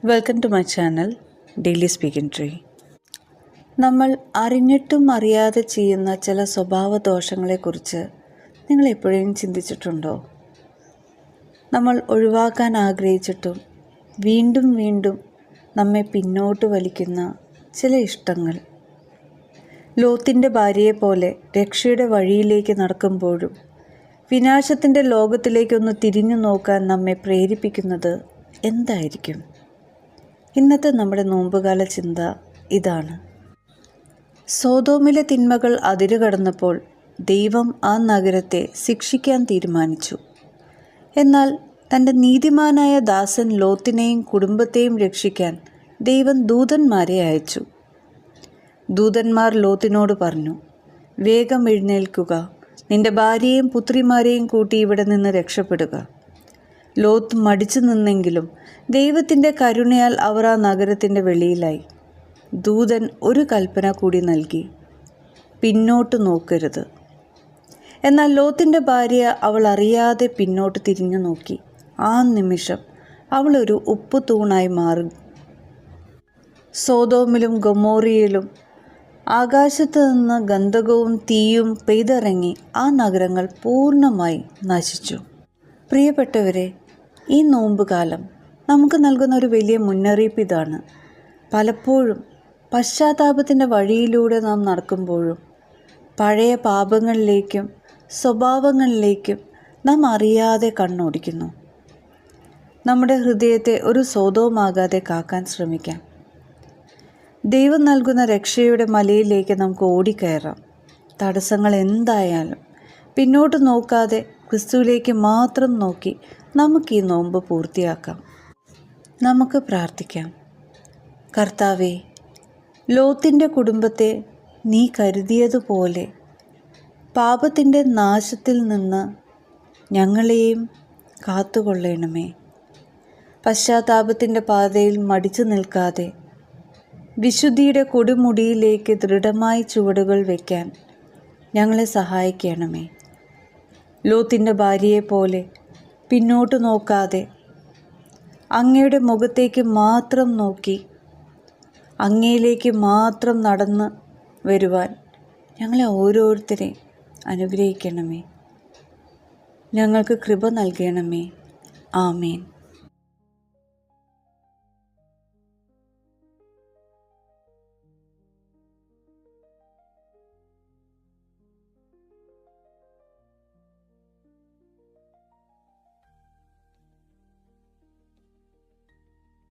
Welcome to my channel daily speaking tree. നമ്മൾ അറിഞ്ഞിട്ടും അറിയാതെ ചെയ്യുന്ന ചില സ്വഭാവ ദോഷങ്ങളെക്കുറിച്ച് നിങ്ങൾ എപ്പോഴും ചിന്തിച്ചിട്ടുണ്ടോ? നമ്മൾ ഒഴിവാക്കാൻ ആഗ്രഹിച്ചിട്ടും വീണ്ടും വീണ്ടും നമ്മെ പിന്നോട്ട് വലിക്കുന്ന ചില ഇഷ്ടങ്ങൾ. ലോത്തിൻ്റെ ഭാര്യയെപ്പോലെ രക്ഷയുടെ വഴിയിലേക്ക് നടക്കുമ്പോഴും വിനാശത്തിൻ്റെ ലോകത്തിലേക്കൊന്ന് തിരിഞ്ഞു നോക്കാൻ നമ്മെ പ്രേരിപ്പിക്കുന്നത് എന്തായിരിക്കും? ഇന്നത്തെ നമ്മുടെ നോമ്പുകാല ചിന്ത ഇതാണ്. സോദോമിലെ തിന്മകൾ അതിരുകടന്നപ്പോൾ ദൈവം ആ നഗരത്തെ ശിക്ഷിക്കാൻ തീരുമാനിച്ചു. എന്നാൽ തൻ്റെ നീതിമാനായ ദാസൻ ലോത്തിനെയും കുടുംബത്തെയും രക്ഷിക്കാൻ ദൈവം ദൂതന്മാരെ അയച്ചു. ദൂതന്മാർ ലോത്തിനോട് പറഞ്ഞു, വേഗം എഴുന്നേൽക്കുക, നിന്റെ ഭാര്യയെയും പുത്രിമാരെയും കൂട്ടി ഇവിടെ നിന്ന് രക്ഷപ്പെടുക. ലോത്ത് മടിച്ചു നിന്നെങ്കിലും ദൈവത്തിൻ്റെ കരുണയാൽ അവർ ആ നഗരത്തിൻ്റെ വെളിയിലായി. ദൂതൻ ഒരു കൽപ്പന കൂടി നൽകി, പിന്നോട്ട് നോക്കരുത്. എന്നാൽ ലോത്തിൻ്റെ ഭാര്യ അവൾ അറിയാതെ പിന്നോട്ട് തിരിഞ്ഞു നോക്കി. ആ നിമിഷം അവളൊരു ഉപ്പു തൂണായി മാറി. സോദോമിലും ഗൊമോറിയയിലും ആകാശത്ത് നിന്ന് ഗന്ധകവും തീയും പെയ്തിറങ്ങി ആ നഗരങ്ങൾ പൂർണ്ണമായി നശിച്ചു. പ്രിയപ്പെട്ടവരെ, ഈ നോമ്പുകാലം നമുക്ക് നൽകുന്ന ഒരു വലിയ മുന്നറിയിപ്പ് ഇതാണ്. പലപ്പോഴും പശ്ചാത്താപത്തിൻ്റെ വഴിയിലൂടെ നാം നടക്കുമ്പോഴും പഴയ പാപങ്ങളിലേക്കും സ്വഭാവങ്ങളിലേക്കും നാം അറിയാതെ കണ്ണോടിക്കുന്നു. നമ്മുടെ ഹൃദയത്തെ ഒരു സോദോമാകാതെ കാക്കാൻ ശ്രമിക്കാം. ദൈവം നൽകുന്ന രക്ഷയുടെ മലയിലേക്ക് നമുക്ക് ഓടിക്കയറാം. തടസ്സങ്ങൾ എന്തായാലും പിന്നോട്ട് നോക്കാതെ ക്രിസ്തുവിലേക്ക് മാത്രം നോക്കി നമുക്ക് ഈ നോമ്പ് പൂർത്തിയാക്കാം. നമുക്ക് പ്രാർത്ഥിക്കാം. കർത്താവേ, ലോത്തിൻ്റെ കുടുംബത്തെ നീ കരുതിയതുപോലെ പാപത്തിൻ്റെ നാശത്തിൽ നിന്ന് ഞങ്ങളെയും കാത്തുകൊള്ളണമേ. പശ്ചാത്താപത്തിൻ്റെ പാതയിൽ മടിച്ചു നിൽക്കാതെ വിശുദ്ധിയുടെ കൊടുമുടിയിലേക്ക് ദൃഢമായി ചുവടുകൾ വയ്ക്കാൻ ഞങ്ങളെ സഹായിക്കണമേ. ലോത്തിൻ്റെ ഭാര്യയെപ്പോലെ പിന്നോട്ട് നോക്കാതെ അങ്ങയുടെ മുഖത്തേക്ക് മാത്രം നോക്കി അങ്ങയിലേക്ക് മാത്രം നടന്ന് വരുവാൻ ഞങ്ങളെ ഓരോരുത്തരെയും അനുഗ്രഹിക്കണമേ. ഞങ്ങൾക്ക് കൃപ നൽകണമേ. ആമേൻ.